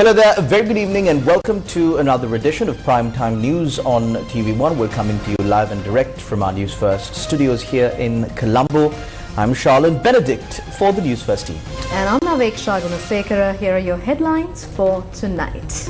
Hello there, a very good evening and welcome to another edition of Primetime News on TV1. We're coming to you live and direct from our Newsfirst studios here in Colombo. I'm Charlene Benedict for the Newsfirst team. And I'm Naveksha Gunasekara. Here are your headlines for tonight.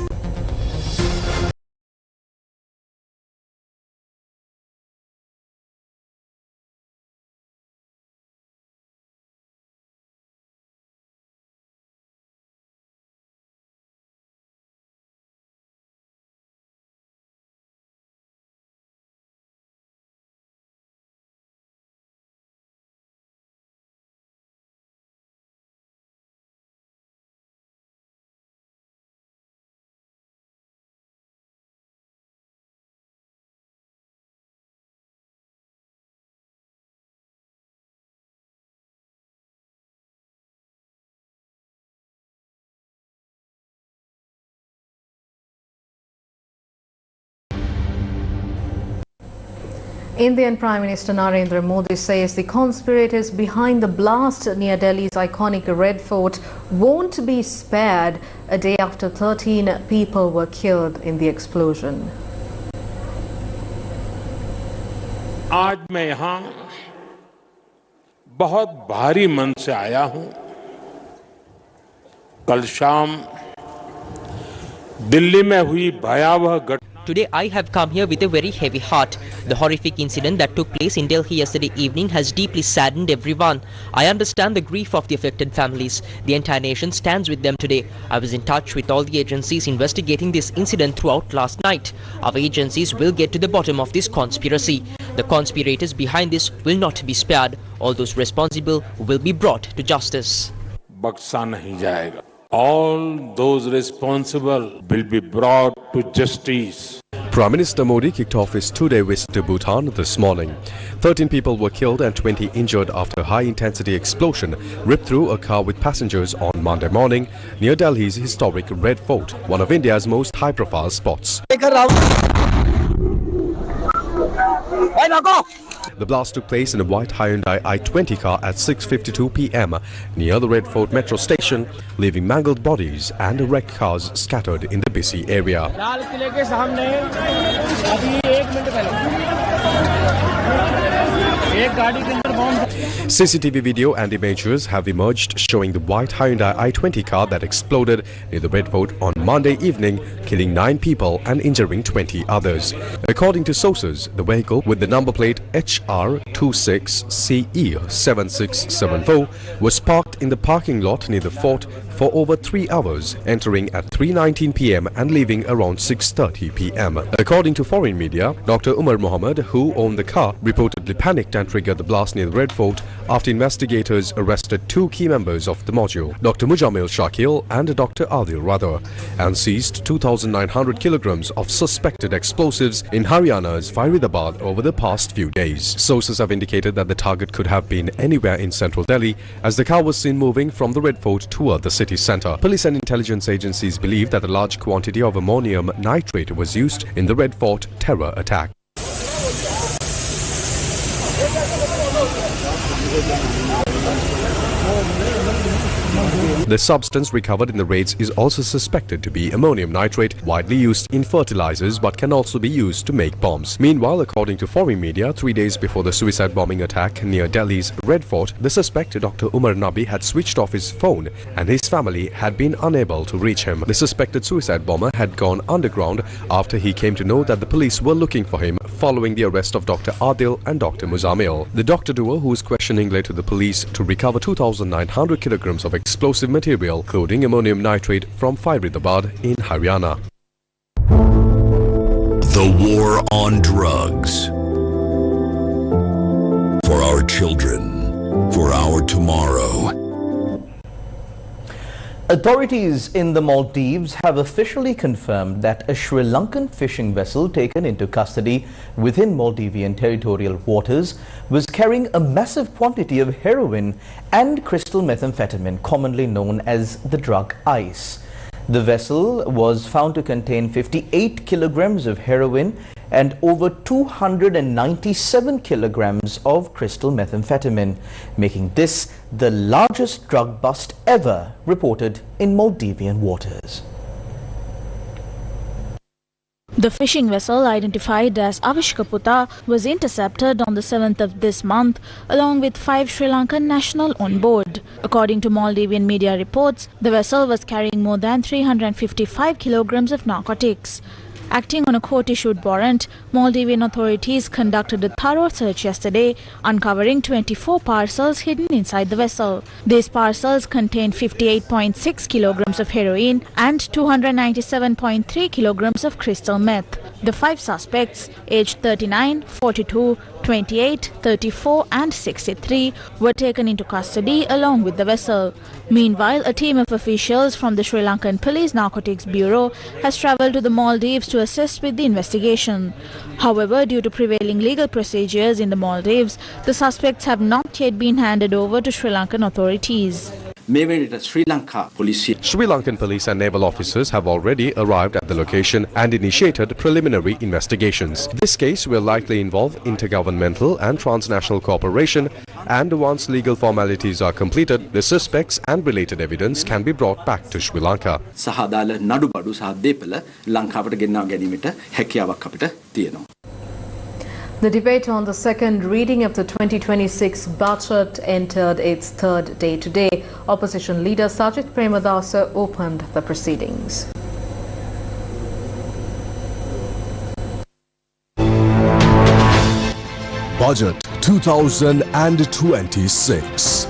Indian Prime Minister Narendra Modi says the conspirators behind the blast near Delhi's iconic Red Fort won't be spared a day after 13 people were killed in the explosion. आज मैं यहाँ बहुत भारी मन से आया हूँ। कल शाम दिल्ली में हुई भयावह घटना। Today I have come here with a very heavy heart. The horrific incident that took place in Delhi yesterday evening has deeply saddened everyone. I understand the grief of the affected families. The entire nation stands with them today. I was in touch with all the agencies investigating this incident throughout last night. Our agencies will get to the bottom of this conspiracy. The conspirators behind this will not be spared. All those responsible will be brought to justice. बख्शा नहीं जाएगा. All those responsible will be brought to justice. Prime Minister Modi kicked off his two-day visit to Bhutan this morning. 13 people were killed and 20 injured after a high-intensity explosion ripped through a car with passengers on Monday morning near Delhi's historic Red Fort, one of India's most high-profile spots. The blast took place in a white Hyundai i20 car at 6:52 p.m. near the Red Fort metro station, leaving mangled bodies and wrecked cars scattered in the busy area. CCTV video and images have emerged showing the white Hyundai i20 car that exploded near the Red Fort on Monday evening, killing 9 people and injuring 20 others. According to sources, the vehicle with the number plate HR26CE7674 was parked in the parking lot near the fort for over 3 hours, entering at 3:19 p.m. and leaving around 6:30 p.m. According to foreign media, Dr. Umar Mohammed, who owned the car, reportedly panicked and triggered the blast near the Red Fort after investigators arrested 2 key members of the module, Dr. Mujamil Shakil and Dr. Adil Radha, and seized 2,900 kilograms of suspected explosives in Haryana's Faridabad over the past few days. Sources have indicated that the target could have been anywhere in central Delhi, as the car was seen moving from the Red Fort toward the city centre. Police and intelligence agencies believe that a large quantity of ammonium nitrate was used in the Red Fort terror attack. The substance recovered in the raids is also suspected to be ammonium nitrate, widely used in fertilizers but can also be used to make bombs. Meanwhile, according to foreign media, 3 days before the suicide bombing attack near Delhi's Red Fort, the suspect, Dr. Umar Nabi, had switched off his phone and his family had been unable to reach him. The suspected suicide bomber had gone underground after he came to know that the police were looking for him following the arrest of Dr. Adil and Dr. Muzamil. The doctor duo, who was questioning, led to the police to recover 2,900 kilograms of explosive material, including ammonium nitrate, from Faridabad in Haryana. The war on drugs. For our children, for our tomorrow. Authorities in the Maldives have officially confirmed that a Sri Lankan fishing vessel taken into custody within Maldivian territorial waters was carrying a massive quantity of heroin and crystal methamphetamine, commonly known as the drug ice. The vessel was found to contain 58 kilograms of heroin and over 297 kilograms of crystal methamphetamine, making this the largest drug bust ever reported in Maldivian waters. The fishing vessel, identified as Avishkaputa, was intercepted on the 7th of this month along with 5 Sri Lankan nationals on board. According to Maldivian media reports, the vessel was carrying more than 355 kilograms of narcotics. Acting on a court-issued warrant, Maldivian authorities conducted a thorough search yesterday, uncovering 24 parcels hidden inside the vessel. These parcels contained 58.6 kilograms of heroin and 297.3 kilograms of crystal meth. The 5 suspects, aged 39, 42, 28, 34 and 63, were taken into custody along with the vessel. Meanwhile, a team of officials from the Sri Lankan Police Narcotics Bureau has travelled to the Maldives to assist with the investigation. However, due to prevailing legal procedures in the Maldives, the suspects have not yet been handed over to Sri Lankan authorities. Sri Lankan police and naval officers have already arrived at the location and initiated preliminary investigations. This case will likely involve intergovernmental and transnational cooperation, and once legal formalities are completed, the suspects and related evidence can be brought back to Sri Lanka. The debate on the second reading of the 2026 budget entered its third day today. Opposition leader Sajith Premadasa opened the proceedings. Budget 2026.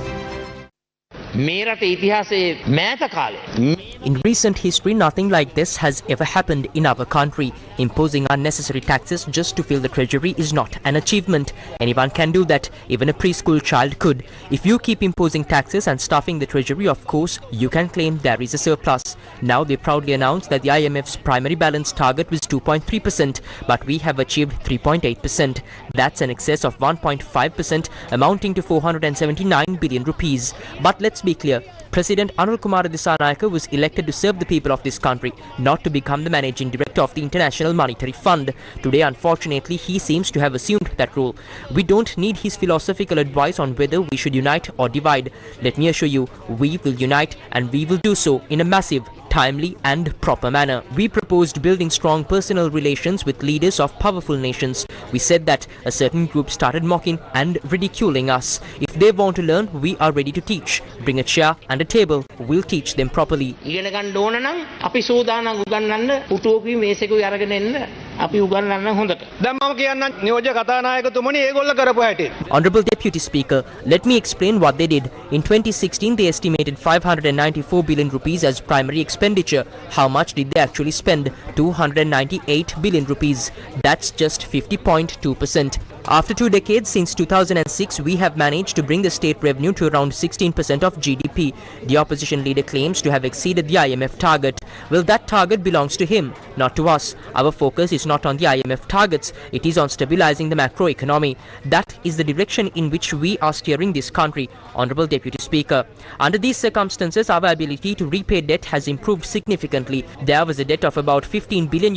In recent history, nothing like this has ever happened in our country. Imposing unnecessary taxes just to fill the treasury is not an achievement. Anyone can do that. Even a preschool child could. If you keep imposing taxes and stuffing the treasury, of course, you can claim there is a surplus. Now they proudly announced that the IMF's primary balance target was 2.3%, but we have achieved 3.8%. That's an excess of 1.5%, amounting to 479 billion rupees. But let's be clear. President Anil Kumar Dissanayake was elected to serve the people of this country, not to become the managing director of the International Monetary Fund. Today, unfortunately, he seems to have assumed that role. We don't need his philosophical advice on whether we should unite or divide. Let me assure you, we will unite, and we will do so in a massive, timely and proper manner. We proposed building strong personal relations with leaders of powerful nations. We said that a certain group started mocking and ridiculing us. If they want to learn, we are ready to teach. Bring a chair and a table. We'll teach them properly. Honorable Deputy Speaker, let me explain what they did. In 2016, they estimated 594 billion rupees as primary expenditure. How much did they actually spend? 298 billion rupees. That's just 50.2%. After 2 decades, since 2006, we have managed to bring the state revenue to around 16% of GDP. The opposition leader claims to have exceeded the IMF target. Well, that target belongs to him, not to us. Our focus is not on the IMF targets. It is on stabilizing the macroeconomy. That is the direction in which we are steering this country, Honorable Deputy Speaker. Under these circumstances, our ability to repay debt has improved significantly. There was a debt of about $15 billion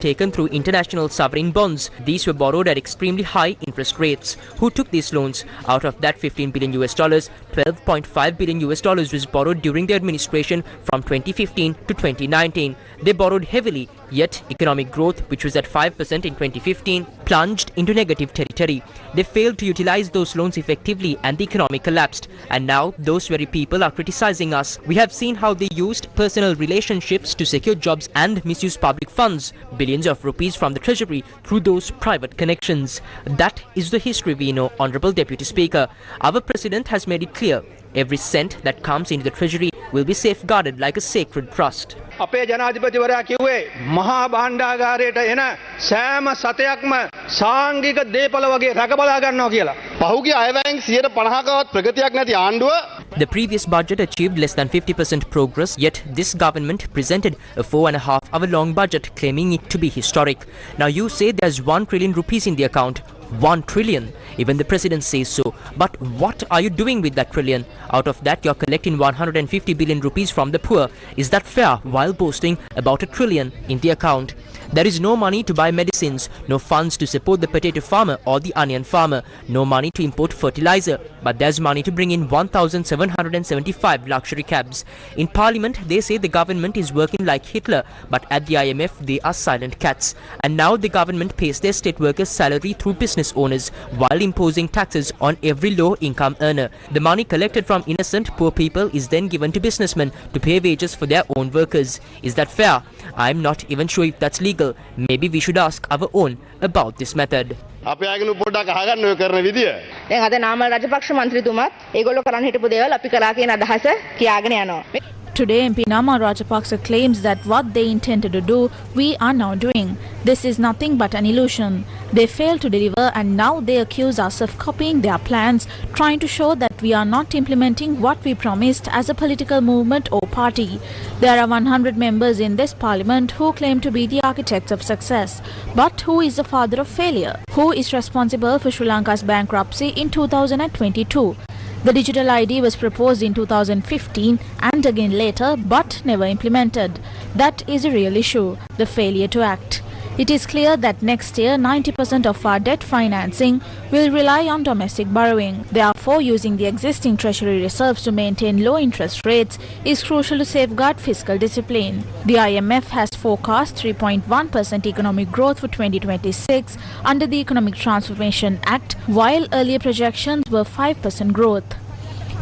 taken through international sovereign bonds. These were borrowed at extremely high interest rates. Who took these loans? Out of that $15 billion, $12.5 billion was borrowed during the administration from 2015 to 2019. They borrowed heavily, yet economic growth, which was at 5% in 2015, plunged into negative territory. They failed to utilize those loans effectively and the economy collapsed. And now those very people are criticizing us. We have seen how they used personal relationships to secure jobs and misuse public funds, billions of rupees from the treasury through those private connections. That is the history we know, Honorable Deputy Speaker. Our President has made it clear. Every cent that comes into the treasury will be safeguarded like a sacred trust. අපේ ජනාධිපතිවරයා කිව්වේ මහා භාණ්ඩාගාරයට එන සෑම සතයක්ම සාංගික දීපල වගේ රැකබලා ගන්නවා කියලා. පහුගිය අයවැයෙන් 150කවත් ප්‍රගතියක් නැති ආණ්ඩුව. The previous budget achieved less than 50% progress, yet this government presented a 4.5-hour-long budget claiming it to be historic. Now you say there's 1 trillion rupees in the account. 1 trillion. Even the president says so. But what are you doing with that trillion? Out of that, you're collecting 150 billion rupees from the poor. Is that fair while boasting about 1 trillion in the account? There is no money to buy medicines, no funds to support the potato farmer or the onion farmer, no money to import fertilizer, but there's money to bring in 1,775 luxury cabs. In Parliament, they say the government is working like Hitler, but at the IMF, they are silent cats. And now the government pays their state workers' salary through business owners while imposing taxes on every low-income earner. The money collected from innocent poor people is then given to businessmen to pay wages for their own workers. Is that fair? I'm not even sure if that's legal. Maybe we should ask our own about this method. අපි ආගෙන පොඩ්ඩක් අහගන්න ඔය කරන විදිය. දැන් අද නාමල් රාජපක්ෂ මන්ත්‍රීතුමාත් ඒගොල්ලෝ කරන් හිටපු දේවල් අපි කරා කියන අදහස කියාගෙන යනවා. Today, MP Namal Rajapaksa claims that what they intended to do, we are now doing. This is nothing but an illusion. They failed to deliver and now they accuse us of copying their plans, trying to show that we are not implementing what we promised as a political movement or party. There are 100 members in this parliament who claim to be the architects of success. But who is the father of failure? Who is responsible for Sri Lanka's bankruptcy in 2022? The digital ID was proposed in 2015 and again later, but never implemented. That is a real issue, the failure to act. It is clear that next year 90% of our debt financing will rely on domestic borrowing. Therefore, using the existing treasury reserves to maintain low interest rates is crucial to safeguard fiscal discipline. The IMF has forecast 3.1% economic growth for 2026 under the Economic Transformation Act, while earlier projections were 5% growth.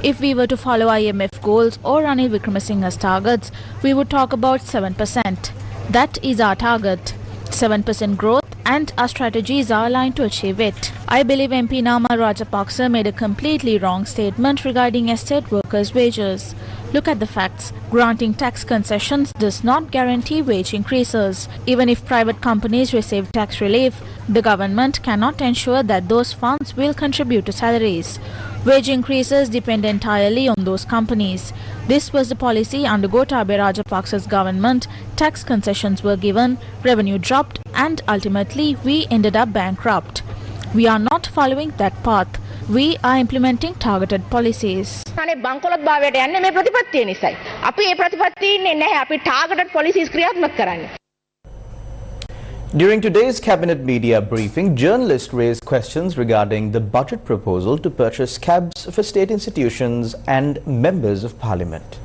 If we were to follow IMF goals or Ranil Wickremesinghe's targets, we would talk about 7%. That is our target. 7% growth, and our strategies are aligned to achieve it. I believe MP Namal Rajapaksa made a completely wrong statement regarding estate workers' wages. Look at the facts. Granting tax concessions does not guarantee wage increases. Even if private companies receive tax relief, the government cannot ensure that those funds will contribute to salaries. Wage increases depend entirely on those companies. This was the policy under Gotabaya Rajapaksa's government. Tax concessions were given, revenue dropped, and ultimately we ended up bankrupt. We are not following that path. We are implementing targeted policies. අනේ බංකොලොත් භාවයට යන්නේ මේ ප්‍රතිපත්තිය නිසායි. අපි මේ ප්‍රතිපත්තිය ඉන්නේ නැහැ. අපි targeted policies ක්‍රියාත්මක කරන්නේ. During today's cabinet media briefing, journalists raised questions regarding the budget proposal to purchase cabs for state institutions and members of parliament.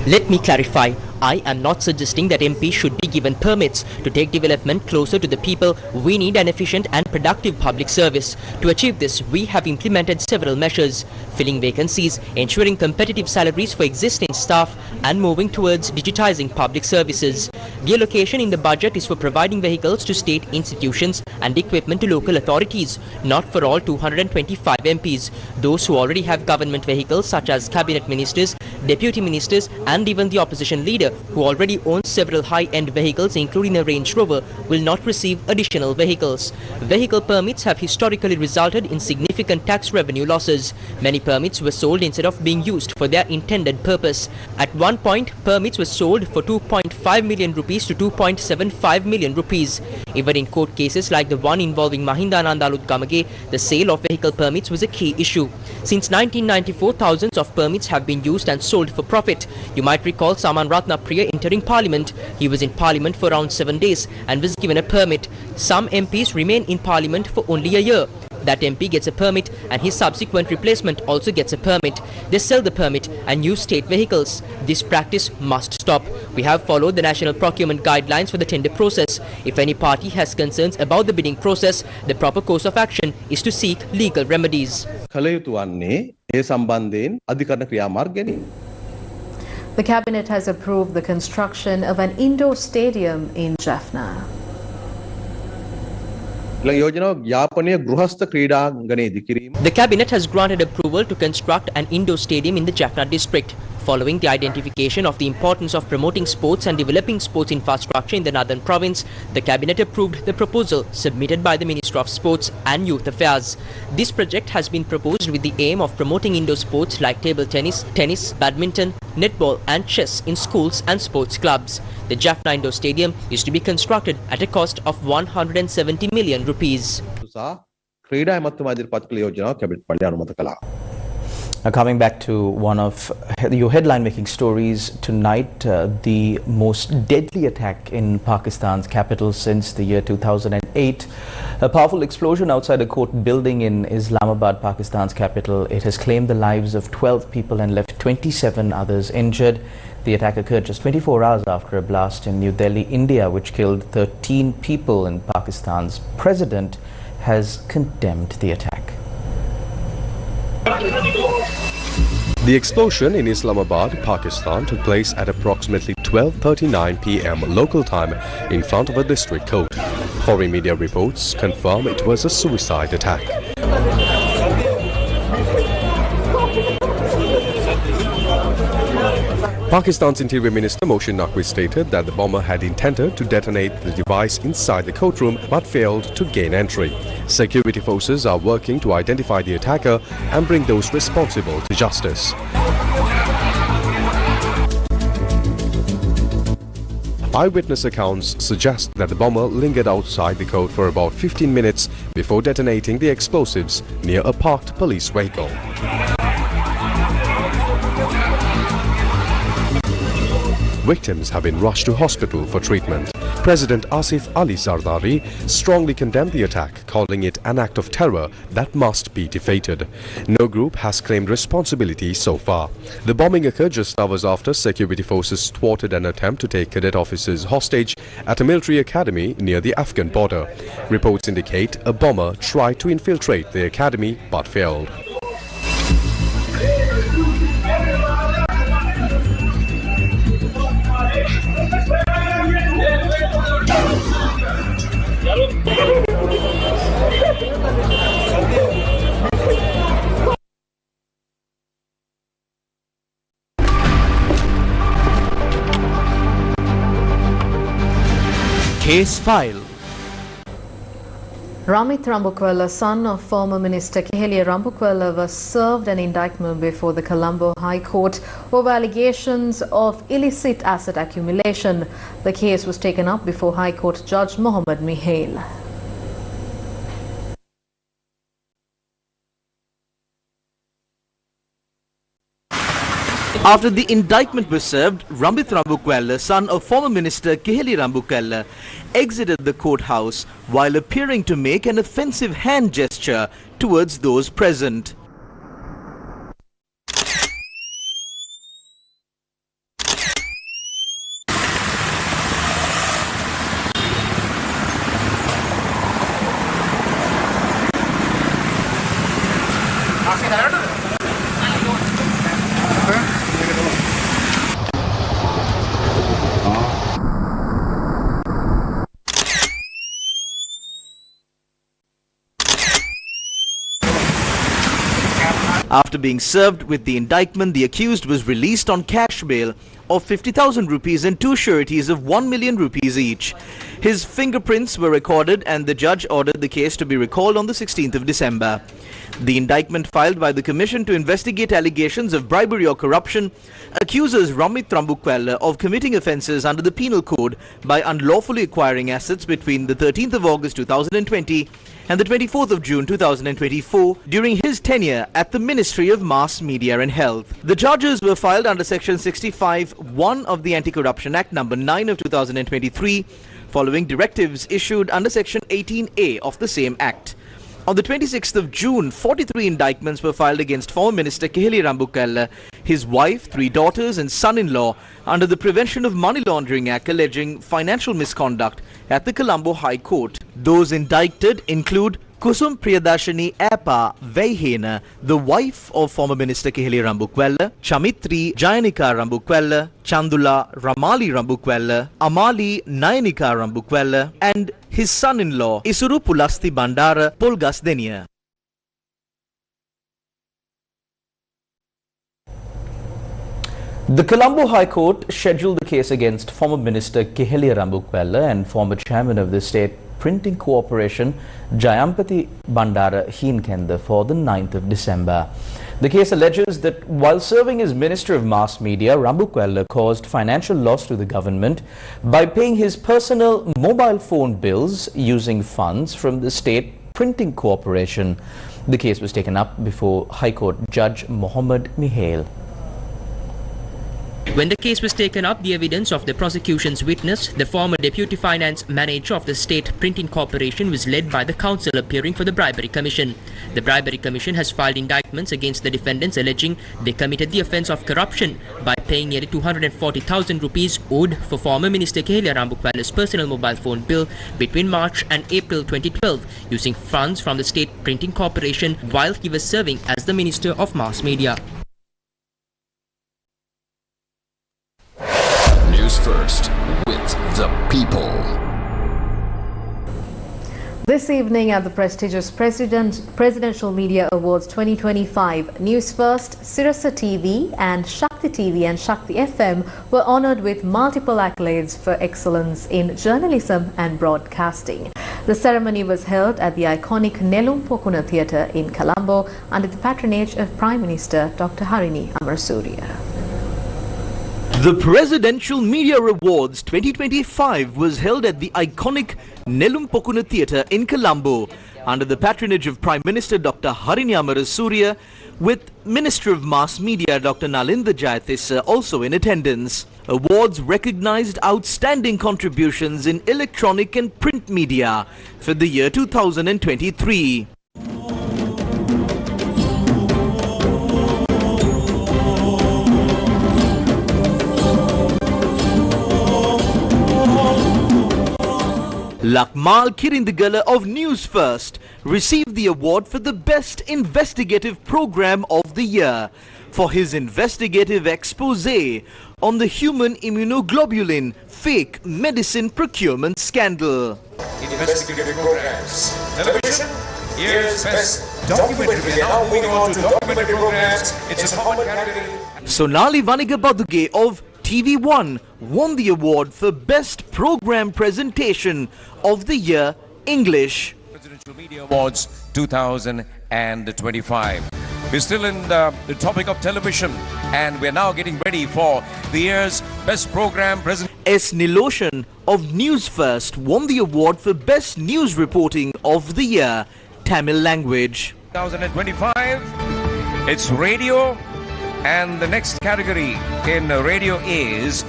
Let me clarify. I am not suggesting that MPs should be given permits to take development closer to the people. We need an efficient and productive public service. To achieve this, we have implemented several measures: filling vacancies, ensuring competitive salaries for existing staff, and moving towards digitizing public services. The allocation in the budget is for providing vehicles to state institutions and equipment to local authorities, not for all 225 MPs. Those who already have government vehicles, such as cabinet ministers, deputy ministers, and even the opposition leader, who already owns several high-end vehicles including a Range Rover, will not receive additional vehicles. Vehicle permits have historically resulted in significant tax revenue losses. Many permits were sold instead of being used for their intended purpose. At one point, permits were sold for 2.5 million rupees to 2.75 million rupees. Even in court cases like the one involving Mahindananda Alutgamage, the sale of vehicle permits was a key issue. Since 1994, thousands of permits have been used and sold for profit. You might recall Saman Ratnapriya entering parliament. He was in parliament for around 7 days and was given a permit. Some MPs remain in parliament for only a year. That MP gets a permit and his subsequent replacement also gets a permit. They sell the permit and use state vehicles. This practice must stop. We have followed the national procurement guidelines for the tender process. If any party has concerns about the bidding process, the proper course of action is to seek legal remedies. The cabinet has approved the construction of an indoor stadium in Jaffna. The cabinet has granted approval to construct an indoor stadium in the Jaffna district. Following the identification of the importance of promoting sports and developing sports infrastructure in the northern province, the cabinet approved the proposal submitted by the Minister of Sports and Youth Affairs. This project has been proposed with the aim of promoting indoor sports like table tennis, badminton, netball and chess in schools and sports clubs. The Jaffna Indoor Stadium is to be constructed at a cost of 170 million rupees. Now coming back to one of your headline-making stories tonight, the most deadly attack in Pakistan's capital since the year 2008. A powerful explosion outside a court building in Islamabad, Pakistan's capital. It has claimed the lives of 12 people and left 27 others injured. The attack occurred just 24 hours after a blast in New Delhi, India, which killed 13 people, and Pakistan's president has condemned the attack. The explosion in Islamabad, Pakistan took place at approximately 12:39 p.m. local time in front of a district court. Foreign media reports confirm it was a suicide attack. Pakistan's Interior Minister Mohsin Naqvi stated that the bomber had intended to detonate the device inside the courtroom but failed to gain entry. Security forces are working to identify the attacker and bring those responsible to justice. Eyewitness accounts suggest that the bomber lingered outside the court for about 15 minutes before detonating the explosives near a parked police vehicle. Victims have been rushed to hospital for treatment. President Asif Ali Zardari strongly condemned the attack, calling it an act of terror that must be defeated. No group has claimed responsibility so far. The bombing occurred just hours after security forces thwarted an attempt to take cadet officers hostage at a military academy near the Afghan border. Reports indicate a bomber tried to infiltrate the academy but failed. Case file. Ramit Rambukwella, son of former Minister Kehelia Rambukwella, was served an indictment before the Colombo High Court over allegations of illicit asset accumulation. The case was taken up before High Court Judge Mohammed Mihail. After the indictment was served, Ramit Rambukwella, son of former Minister Kehelia Rambukwella, exited the courthouse while appearing to make an offensive hand gesture towards those present. After being served with the indictment, the accused was released on cash bail of 50,000 rupees and two sureties of 1 million rupees each. His fingerprints were recorded and the judge ordered the case to be recalled on the 16th of December. The indictment filed by the Commission to investigate allegations of bribery or corruption accuses Ramit Rambukwella of committing offences under the Penal Code by unlawfully acquiring assets between the 13th of August 2020 and the 24th of June 2024 during his tenure at the Ministry of Mass Media and Health. The charges were filed under Section 65(1) of the Anti-Corruption Act No. 9 of 2023 following directives issued under Section 18A of the same Act. On the 26th of June, 43 indictments were filed against former Minister Kehelia Rambukwella, his wife, 3 daughters and son-in-law under the Prevention of Money Laundering Act alleging financial misconduct at the Colombo High Court. Those indicted include Kusum Priyadarshini Appa Veihena, the wife of former Minister Kehelia Rambukwella, Chamitri Jayanika Rambukwella, Chandula Ramali Rambukwella, Amali Nayanika Rambukwella, and his son-in-law Isuru Pulasti Bandara Polgasdenia. The Colombo High Court scheduled the case against former Minister Kehelia Rambukwella and former chairman of the State Printing Corporation Jayampati Bandara Heenkenda for the 9th of December. The case alleges that while serving as Minister of Mass Media, Rambukwella caused financial loss to the government by paying his personal mobile phone bills using funds from the State Printing Corporation. The case was taken up before High Court Judge Mohammed Mihail. When the case was taken up, the evidence of the prosecution's witness, the former deputy finance manager of the State Printing Corporation, was led by the counsel appearing for the Bribery Commission. The Bribery Commission has filed indictments against the defendants alleging they committed the offence of corruption by paying nearly 240,000 rupees owed for former Minister Kehelia Rambukwan's personal mobile phone bill between March and April 2012 using funds from the State Printing Corporation while he was serving as the Minister of Mass Media. Newsfirst with the people. This evening at the prestigious Presidential Media Awards 2025, Newsfirst, Sirasa TV and Shakti TV and Shakti FM were honoured with multiple accolades for excellence in journalism and broadcasting. The ceremony was held at the iconic Nelum Pokuna Theatre in Colombo under the patronage of Prime Minister Dr. Harini Amarasuriya. The Presidential Media Awards 2025 was held at the iconic Nelum Pokuna Theatre in Colombo under the patronage of Prime Minister Dr. Harini Amarasuriya, with Minister of Mass Media Dr. Nalinda Jayatissa also in attendance. Awards recognized outstanding contributions in electronic and print media for the year 2023. Lakmal Kirindigala of Newsfirst received the award for the Best Investigative Program of the Year for his investigative expose on the human immunoglobulin fake medicine procurement scandal. Investigative programs. Television, here's Best Documentary. Now moving on to documentary programs. It's a common category. Sonali Vanigabaduge of TV1 won the award for Best Program Presentation of the Year, English. Presidential Media Awards 2025. We're still in the topic of television, and we're now getting ready for the year's Best Program Presentation. S. Niloshan of Newsfirst won the award for Best News Reporting of the Year, Tamil Language. 2025, it's radio, and the next category in radio is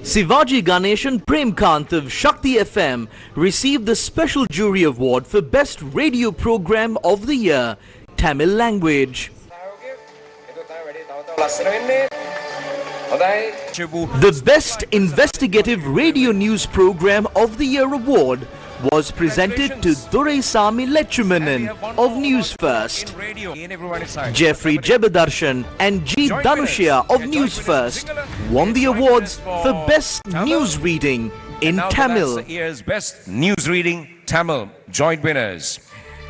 Sivaji Ganeshan Premkant of Shakti FM received the Special Jury Award for Best Radio Program of the Year, Tamil Language. The Best Investigative Radio News Program of the Year award was presented to Dureisamy Lechumanan of Newsfirst. Jeffrey Jebadarshan and G. Dhanushya of Newsfirst won the awards for Best News Reading in Tamil. The year's Best News Reading Tamil joint winners,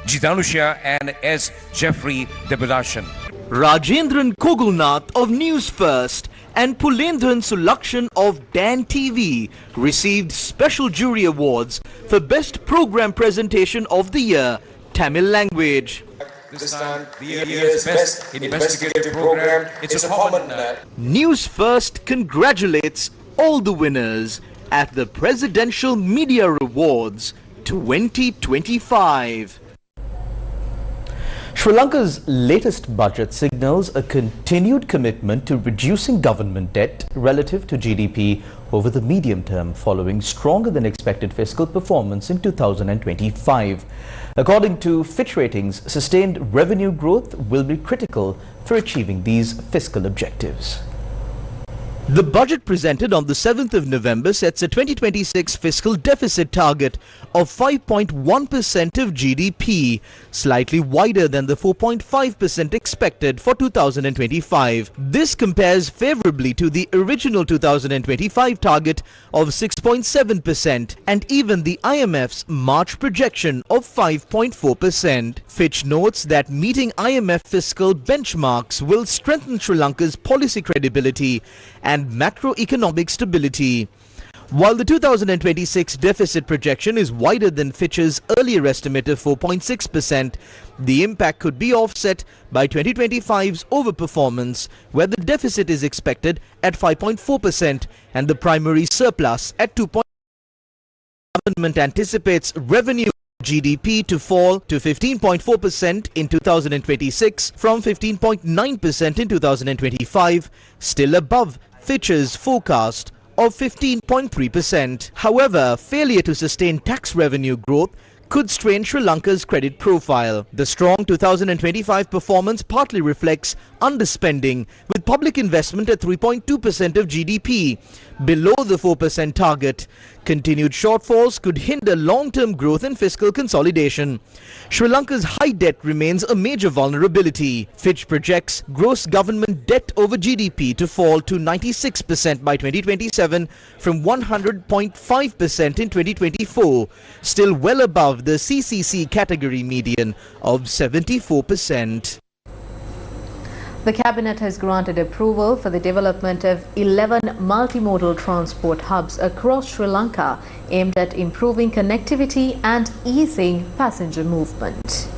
G. Dhanushya and S. Jeffrey Jebadarshan. Rajendran Kogulnath of Newsfirst and Pulendran Sulakshan of Dan TV received special jury awards for Best Program Presentation of the Year, Tamil Language. This time, the year's Best Investigative Program, it's a common. Newsfirst congratulates all the winners at the Presidential Media Awards 2025. Sri Lanka's latest budget signals a continued commitment to reducing government debt relative to GDP over the medium term following stronger than expected fiscal performance in 2025. According to Fitch Ratings, sustained revenue growth will be critical for achieving these fiscal objectives. The budget presented on the 7th of November sets a 2026 fiscal deficit target of 5.1% of GDP, slightly wider than the 4.5% expected for 2025. This compares favorably to the original 2025 target of 6.7% and even the IMF's March projection of 5.4%. Fitch notes that meeting IMF fiscal benchmarks will strengthen Sri Lanka's policy credibility and macroeconomic stability. While the 2026 deficit projection is wider than Fitch's earlier estimate of 4.6%, the impact could be offset by 2025's overperformance, where the deficit is expected at 5.4% and the primary surplus at 2%. The government anticipates revenue GDP to fall to 15.4% in 2026 from 15.9% in 2025, still above Fitch's forecast of 15.3%. However, failure to sustain tax revenue growth could strain Sri Lanka's credit profile. The strong 2025 performance partly reflects underspending, with public investment at 3.2% of GDP, below the 4% target. Continued shortfalls could hinder long-term growth and fiscal consolidation. Sri Lanka's high debt remains a major vulnerability. Fitch projects gross government debt over GDP to fall to 96% by 2027 from 100.5% in 2024, still well above the CCC category median of 74%. The Cabinet has granted approval for the development of 11 multimodal transport hubs across Sri Lanka aimed at improving connectivity and easing passenger movement.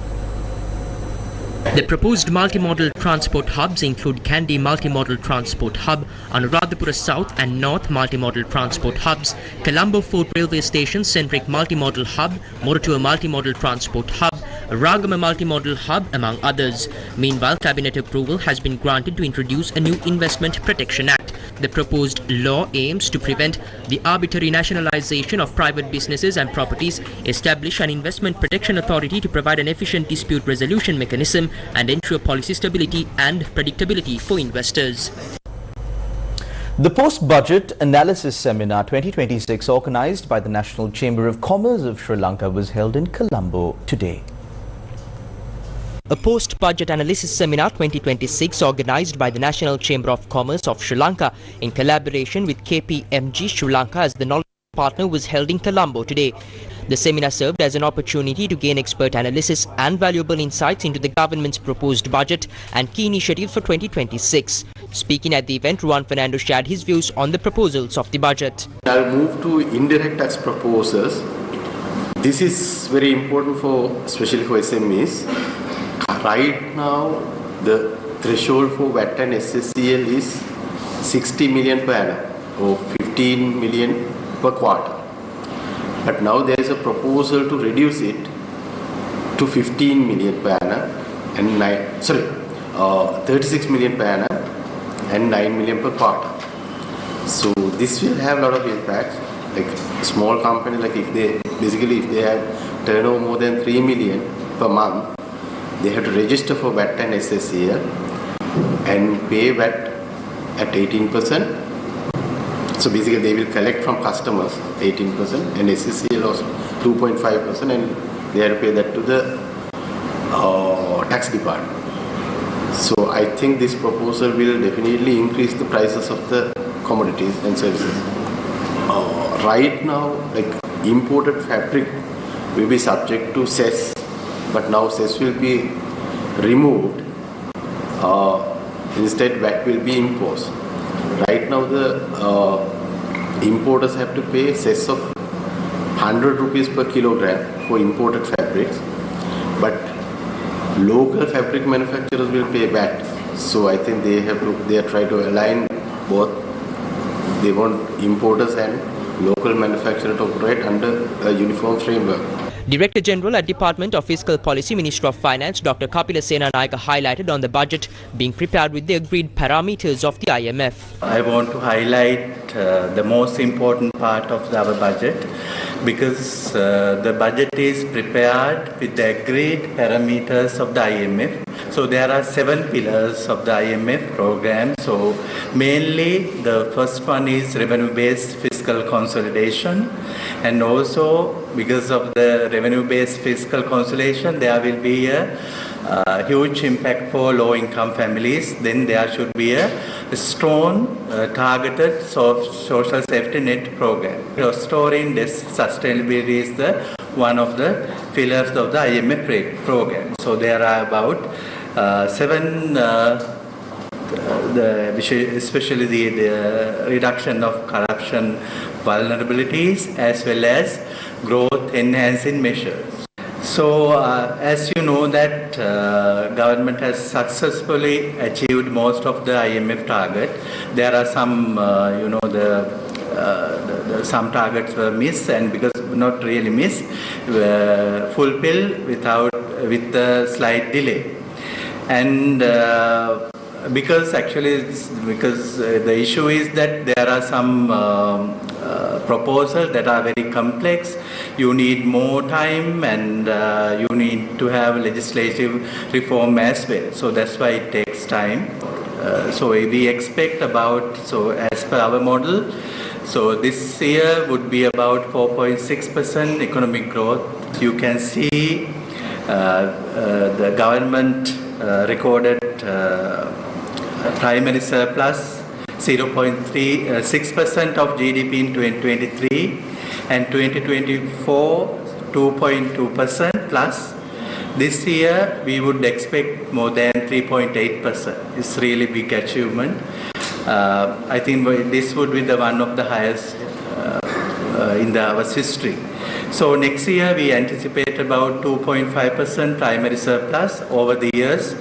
The proposed multimodal transport hubs include Kandy Multimodal Transport Hub, Anuradhapura South and North Multimodal Transport Hubs, Colombo Fort Railway Station Centric Multimodal Hub, Moratua Multimodal Transport Hub, Ragama Multimodal Hub, among others. Meanwhile, Cabinet approval has been granted to introduce a new Investment Protection Act. The proposed law aims to prevent the arbitrary nationalization of private businesses and properties, establish an investment protection authority to provide an efficient dispute resolution mechanism, and ensure policy stability and predictability for investors. The Post-Budget Analysis Seminar 2026 organized by the National Chamber of Commerce of Sri Lanka was held in Colombo today. A post-budget analysis seminar 2026 organized by the National Chamber of Commerce of Sri Lanka in collaboration with KPMG Sri Lanka as the knowledge partner was held in Colombo today. The seminar served as an opportunity to gain expert analysis and valuable insights into the government's proposed budget and key initiatives for 2026. Speaking at the event, Juan Fernando shared his views on the proposals of the budget. I'll move to indirect tax proposals. This is very important especially for SMEs. Right now, the threshold for VAT and SSCL is 60 million per annum or 15 million per quarter. But now there is a proposal to reduce it to 15 million per annum and 36 million per annum and 9 million per quarter. So this will have a lot of impact. Like small company, like if they have turnover more than 3 million per month, they have to register for VAT and SSCL and pay VAT at 18%. So basically they will collect from customers 18% and SSCL also 2.5%, and they have to pay that to the tax department. So I think this proposal will definitely increase the prices of the commodities and services. Right now, like imported fabric will be subject to cess, but now cess will be removed. Instead, VAT will be imposed. Right now, the importers have to pay cess of 100 rupees per kilogram for imported fabrics, but local fabric manufacturers will pay VAT. So I think they are trying to align both. They want importers and local manufacturers to operate under a uniform framework. Director General at Department of Fiscal Policy, Ministry of Finance, Dr. Kapila Senanayake highlighted on the budget being prepared with the agreed parameters of the IMF. I want to highlight the most important part of our budget, because the budget is prepared with the agreed parameters of the IMF. So there are 7 pillars of the IMF program. So mainly the first one is revenue-based fiscal consolidation, and also because of the revenue-based fiscal consolidation, there will be a huge impact for low-income families. Then there should be a strong targeted social safety net program. Restoring this sustainability is one of the pillars of the IMF program. So there are about 7 especially the reduction of corruption vulnerabilities as well as growth enhancing measures. So as you know that government has successfully achieved most of the IMF target. There are some some targets were missed, and because not really miss, fulfill with a slight delay. And because the issue is that there are some proposals that are very complex. You need more time, and you need to have legislative reform as well. So that's why it takes time. So we expect as per our model, so this year would be about 4.6% economic growth. You can see the government recorded primary surplus 0.6% of GDP in 2023, and 2024 2.2% plus. This year we would expect more than 3.8%. It's really big achievement. I think this would be one of the highest in our history. So next year we anticipate about 2.5% primary surplus over the years.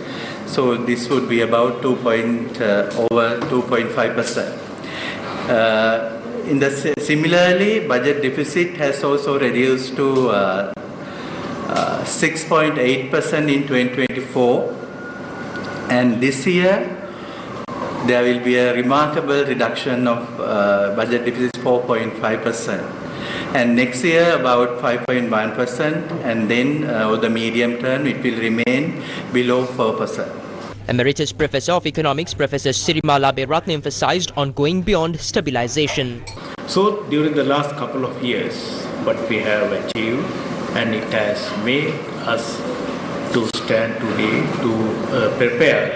So this would be about over 2.5%. Similarly, budget deficit has also reduced to 6.8% in 2024, and this year there will be a remarkable reduction of budget deficit 4.5%, and next year about 5.1%, and then over the medium term it will remain below 4%. Emeritus Professor of Economics Professor Sri Lanka emphasized on going beyond stabilization. So during the last couple of years, what we have achieved, and it has made us to stand today to prepare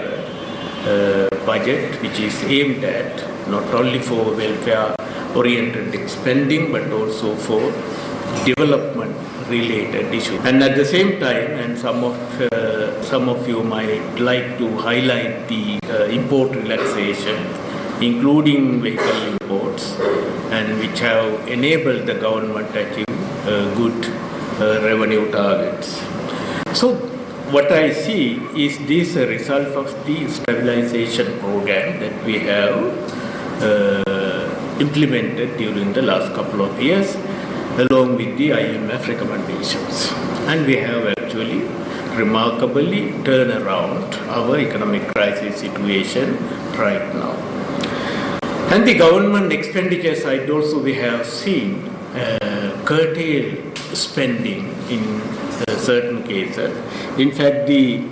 a budget which is aimed at not only for welfare-oriented spending but also for development-related issues. And at the same time, and some of you might like to highlight the import relaxation, including vehicle imports, and which have enabled the government to achieve good revenue targets. So what I see is this a result of the stabilization program that we have implemented during the last couple of years along with the IMF recommendations. And we have actually remarkably turned around our economic crisis situation right now. And the government expenditure side also we have seen curtailed spending in certain cases. In fact, the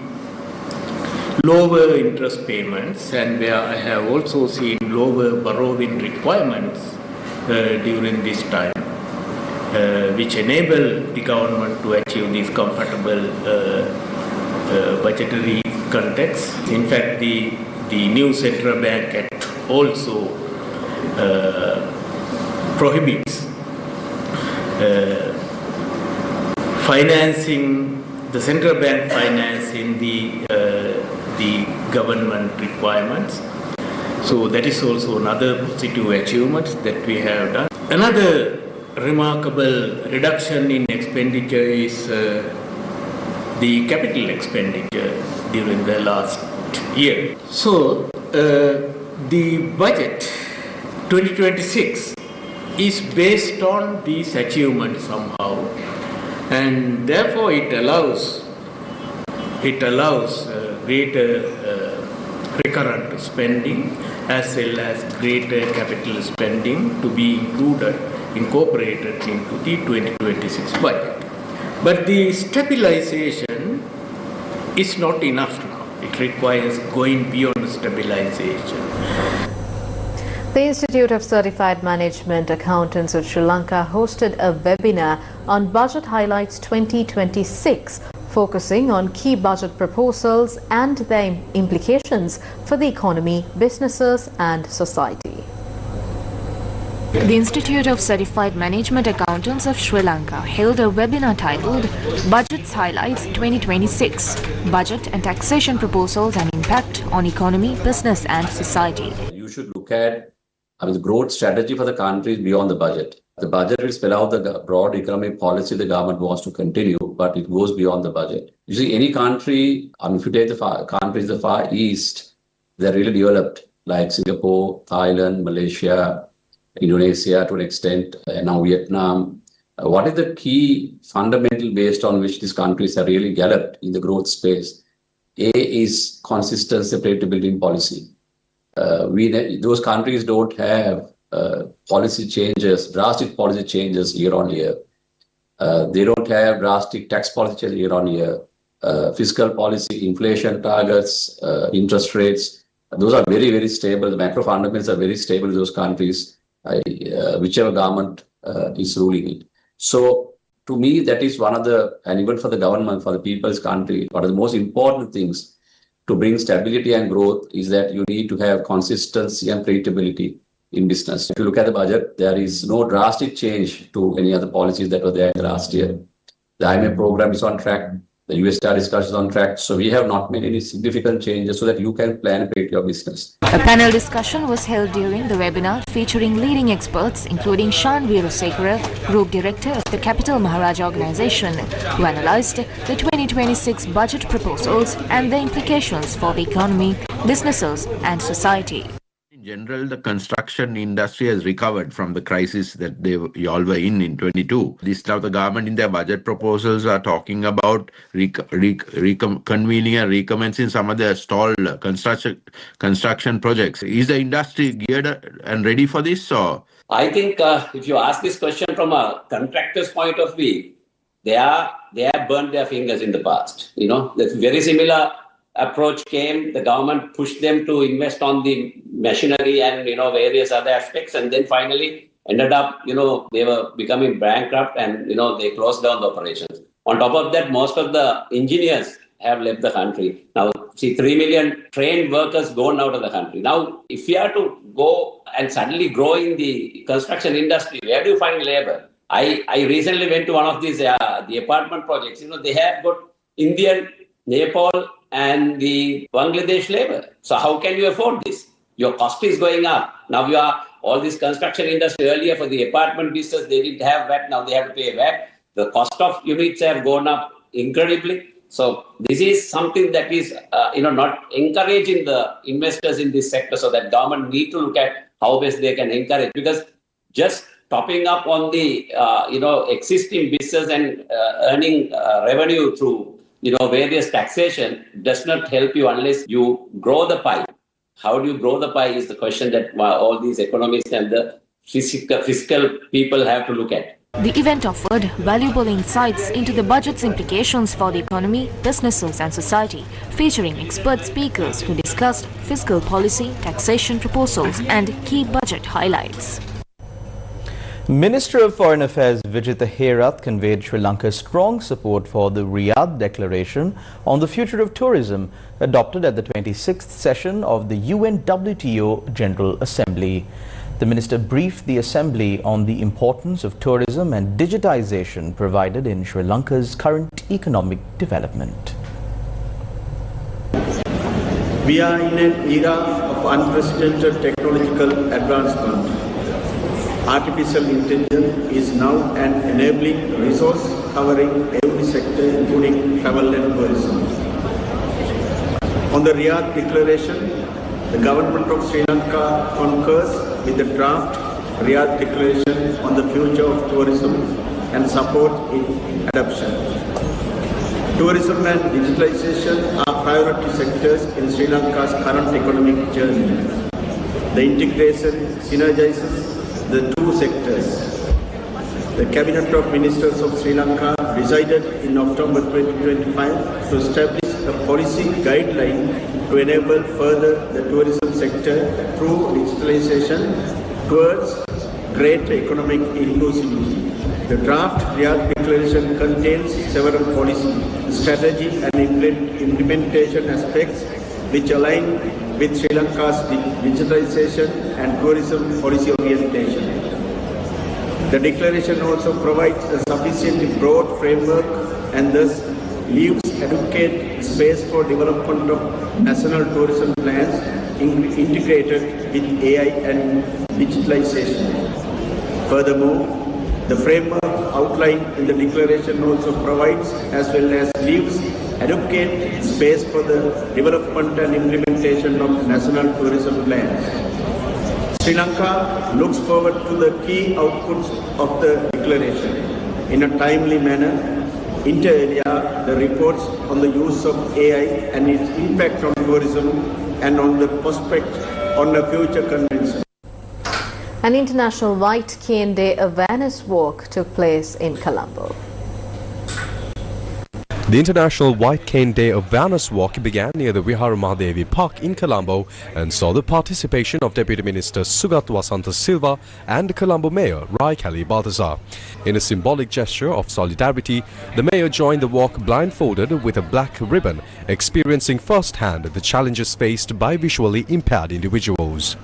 lower interest payments, and where I have also seen lower borrowing requirements during this time, which enable the government to achieve this comfortable budgetary context. In fact, the new Central Bank Act also prohibits financing, the central bank financing the government requirements. So that is also another positive achievement that we have done. Another remarkable reduction in expenditure is the capital expenditure during the last year. So the budget 2026 is based on these achievements somehow, and therefore it allows greater recurrent spending as well as greater capital spending to be incorporated into the 2026 budget. But the stabilization is not enough now. It requires going beyond stabilization. The Institute of Certified Management Accountants of Sri Lanka hosted a webinar on Budget Highlights 2026, focusing on key budget proposals and their implications for the economy, businesses and society. The Institute of Certified Management Accountants of Sri Lanka held a webinar titled Budget Highlights 2026, Budget and Taxation Proposals and Impact on Economy, Business and Society. You should look at the growth strategy for the country is beyond the budget. The budget will spell out the broad economic policy the government wants to continue, but it goes beyond the budget. You see, any country, if you take the countries of the Far East, they're really developed, like Singapore, Thailand, Malaysia, Indonesia to an extent, and now Vietnam, What is the key fundamental based on which these countries are really galloped in the growth space? A is consistent predictability in policy. Those countries don't have policy changes, drastic policy changes year on year. They don't have drastic tax policy changes year on year. Fiscal policy, inflation targets, interest rates, those are very, very stable. The macro fundamentals are very stable in those countries, whichever government is ruling it. So to me, that is one of the, and even for the government, for the people's country, one of the most important things to bring stability and growth is that you need to have consistency and predictability in business. If you look at the budget, there is no drastic change to any other policies that were there in the last year. The IMF program is on track. The US discussion is on track. So we have not made any significant changes so that you can plan and predict your business. A panel discussion was held during the webinar featuring leading experts including Shan Veerasekara, Group Director of the Capital Maharaja Organization, who analysed the 2026 budget proposals and the implications for the economy, businesses and society. In general, the construction industry has recovered from the crisis that you all were in 22. This now the government in their budget proposals are talking about convening and recommencing some of the stalled construction projects. Is the industry geared and ready for this? Or? I think if you ask this question from a contractor's point of view, they have burnt their fingers in the past. That's very similar approach came, the government pushed them to invest on the machinery and, various other aspects. And then finally ended up, they were becoming bankrupt and, they closed down the operations. On top of that, most of the engineers have left the country. Now, see, 3 million trained workers gone out of the country. Now, if we are to go and suddenly grow in the construction industry, where do you find labor? I recently went to one of these, the apartment projects. They have got Indian, Nepal, and the Bangladesh labor. So how can you afford this? Your cost is going up. Now you are all this construction industry earlier for the apartment business, they didn't have VAT, now they have to pay VAT. The cost of units have gone up incredibly. So this is something that is, not encouraging the investors in this sector. So that government need to look at how best they can encourage, because just topping up on the, existing business and earning revenue through various taxation does not help you unless you grow the pie. How do you grow the pie is the question that all these economists and the fiscal people have to look at. The event offered valuable insights into the budget's implications for the economy, businesses and society, featuring expert speakers who discussed fiscal policy, taxation proposals and key budget highlights. Minister of Foreign Affairs Vijitha Herath conveyed Sri Lanka's strong support for the Riyadh Declaration on the Future of Tourism adopted at the 26th session of the UNWTO General Assembly. The minister briefed the Assembly on the importance of tourism and digitization provided in Sri Lanka's current economic development. We are in an era of unprecedented technological advancement. Artificial intelligence is now an enabling resource covering every sector, including travel and tourism. On the Riyadh Declaration, the government of Sri Lanka concurs with the draft Riyadh Declaration on the future of tourism and support its adoption. Tourism and digitalization are priority sectors in Sri Lanka's current economic journey. The integration synergizes the two sectors. The Cabinet of Ministers of Sri Lanka decided in October 2025 to establish a policy guideline to enable further the tourism sector through digitalization towards greater economic inclusivity. The draft Riyadh Declaration contains several policy, strategy and implementation aspects which align with Sri Lanka's digitalization and tourism policy orientation. The declaration also provides a sufficiently broad framework and thus leaves adequate space for development of national tourism plans integrated with AI and digitalization. Furthermore, the framework outlined in the declaration also provides as well as leaves adequate space for the development and implementation of national tourism plans. Sri Lanka looks forward to the key outputs of the declaration. in a timely manner. Inter alia, the reports on the use of AI and its impact on tourism and on the prospect on a future convention. An International White Cane Day awareness walk took place in Colombo. The International White Cane Day awareness walk began near the Vihara Park in Colombo and saw the participation of Deputy Minister Sugat Wasanta Silva and Colombo Mayor Rai Kali Balthazar. In a symbolic gesture of solidarity, the mayor joined the walk blindfolded with a black ribbon, experiencing firsthand the challenges faced by visually impaired individuals.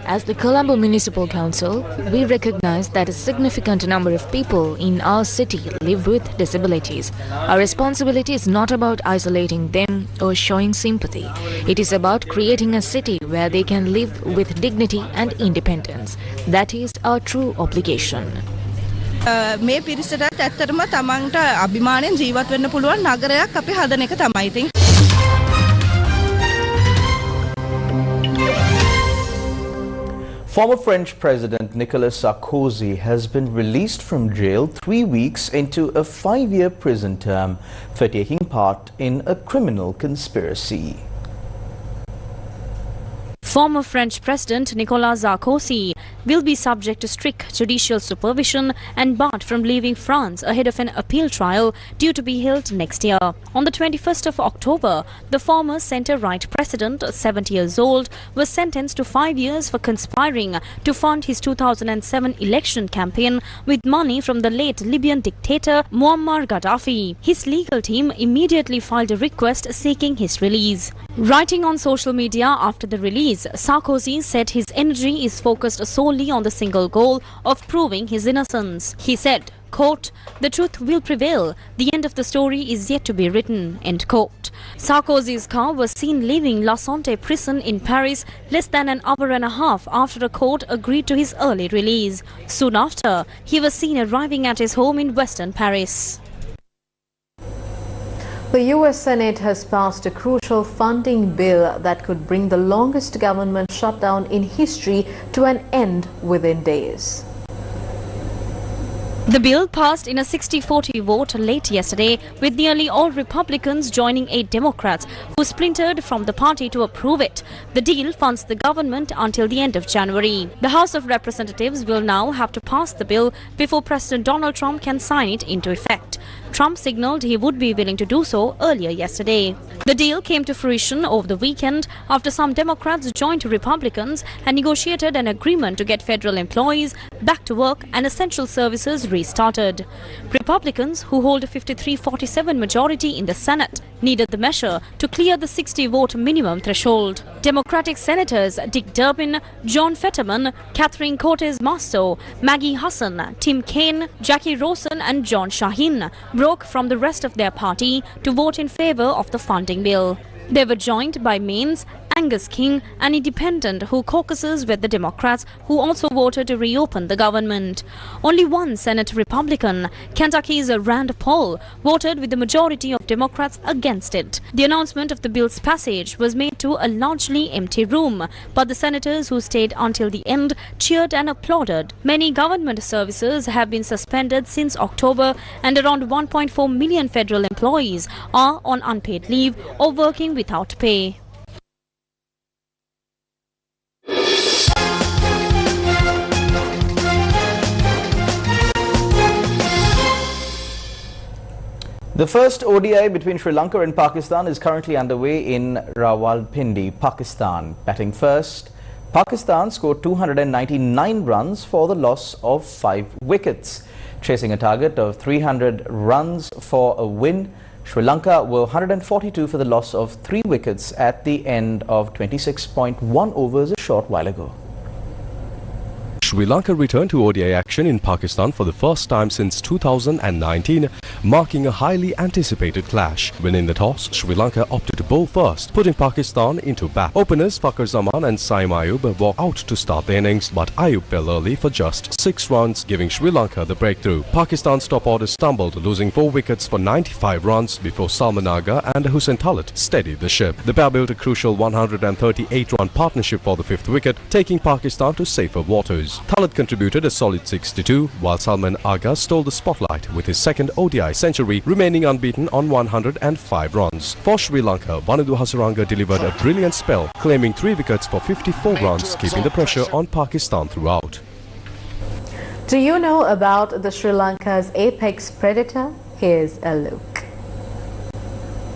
As the Colombo Municipal Council, we recognize that a significant number of people in our city live with disabilities. Our responsibility is not about isolating them or showing sympathy. It is about creating a city where they can live with dignity and independence. That is our true obligation. මේ පිරිසටත් ඇත්තටම තමන්ට අභිමාණයෙන් ජීවත් වෙන්න පුළුවන් නගරයක් අපි හදන එක තමයි. ඉතින් Former French President Nicolas Sarkozy has been released from jail 3 weeks into a 5-year prison term for taking part in a criminal conspiracy. Former French President Nicolas Sarkozy will be subject to strict judicial supervision and barred from leaving France ahead of an appeal trial due to be held next year. On the 21st of October, the former centre-right president, 70 years old, was sentenced to 5 years for conspiring to fund his 2007 election campaign with money from the late Libyan dictator Muammar Gaddafi. His legal team immediately filed a request seeking his release. Writing on social media after the release, Sarkozy said his energy is focused solely on the single goal of proving his innocence. He said, quote, "The truth will prevail. The end of the story is yet to be written," end quote. Sarkozy's car was seen leaving La Santé prison in Paris less than an hour and a half after a court agreed to his early release. Soon after, he was seen arriving at his home in western Paris. The US Senate has passed a crucial funding bill that could bring the longest government shutdown in history to an end within days. The bill passed in a 60-40 vote late yesterday, with nearly all Republicans joining 8 Democrats who splintered from the party to approve it. The deal funds the government until the end of January. The House of Representatives will now have to pass the bill before President Donald Trump can sign it into effect. Trump signaled he would be willing to do so earlier yesterday. The deal came to fruition over the weekend after some Democrats joined Republicans and negotiated an agreement to get federal employees back to work and essential services restarted. Republicans, who hold a 53-47 majority in the Senate, needed the measure to clear the 60-vote minimum threshold. Democratic Senators Dick Durbin, John Fetterman, Catherine Cortez Masto, Maggie Hassan, Tim Kaine, Jackie Rosen and John Shaheen broke from the rest of their party to vote in favor of the funding bill. They were joined by Maine's Angus King, an independent who caucuses with the Democrats, who also voted to reopen the government. Only one Senate Republican, Kentucky's Rand Paul, voted with the majority of Democrats against it. The announcement of the bill's passage was made to a largely empty room, but the senators who stayed until the end cheered and applauded. Many government services have been suspended since October, and around 1.4 million federal employees are on unpaid leave or working without pay. The first ODI between Sri Lanka and Pakistan is currently underway in Rawalpindi, Pakistan. Batting first, Pakistan scored 299 runs for the loss of 5 wickets. Chasing a target of 300 runs for a win, Sri Lanka were 142 for the loss of 3 wickets at the end of 26.1 overs a short while ago. Sri Lanka returned to ODI action in Pakistan for the first time since 2019, marking a highly anticipated clash. Winning the toss, Sri Lanka opted to bowl first, putting Pakistan into bat. Openers Fakhar Zaman and Saim Ayub walked out to start the innings, but Ayub fell early for just 6 runs, giving Sri Lanka the breakthrough. Pakistan's top order stumbled, losing 4 wickets for 95 runs before Salman Aga and Hussain Talat steadied the ship. The pair built a crucial 138-run partnership for the 5th wicket, taking Pakistan to safer waters. runs. Talat contributed a solid 62, while Salman Agha stole the spotlight with his second ODI century, remaining unbeaten on 105 runs. For Sri Lanka, Vanadu Hasaranga delivered a brilliant spell, claiming 3 wickets for 54 runs, keeping the pressure on Pakistan throughout. Do you know about the Sri Lanka's apex predator? Here's a look.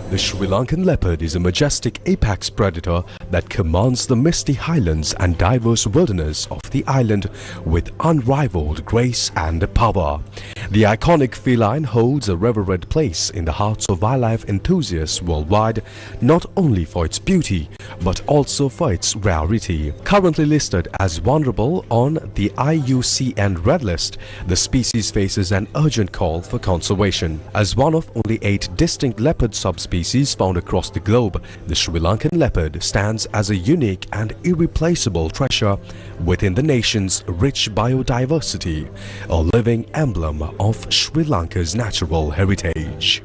The Sri Lankan leopard is a majestic apex predator that commands the misty highlands and diverse wilderness of the island with unrivaled grace and power. The iconic feline holds a revered place in the hearts of wildlife enthusiasts worldwide, not only for its beauty, but also for its rarity. Currently listed as vulnerable on the IUCN Red List, the species faces an urgent call for conservation. As one of only 8 distinct leopard subspecies found across the globe, the Sri Lankan leopard stands as a unique and irreplaceable treasure within the nation's rich biodiversity, a living emblem of Sri Lanka's natural heritage.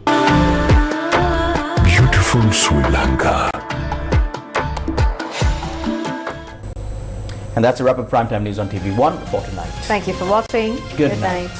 Beautiful Sri Lanka. And that's a wrap of Primetime News on TV1 for tonight. Thank you for watching. Good night.